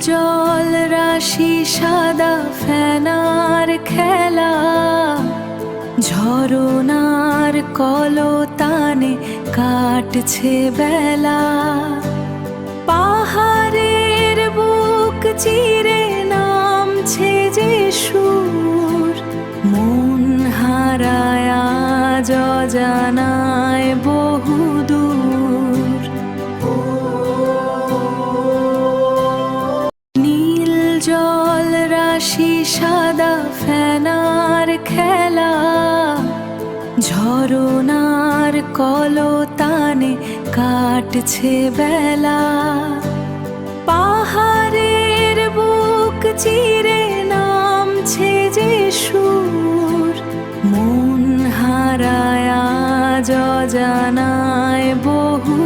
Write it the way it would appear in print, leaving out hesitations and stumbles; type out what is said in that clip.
জল রাশি সাদা ফেনার খেলা, ঝরনার কলতানে কাটছে বেলা। পাহাড়ের বুক চিরে নামছে যে সুর, মন হারায় আজ অজানায় বহুদূর। নীল জল রাশি সাদা ফেনার খেলা, ঝরনার কলতানে কাটছে বেলা। পাহাড়ের বুক চিরে নামছে যে সুর, মন হারায় আজ অজানায় বহু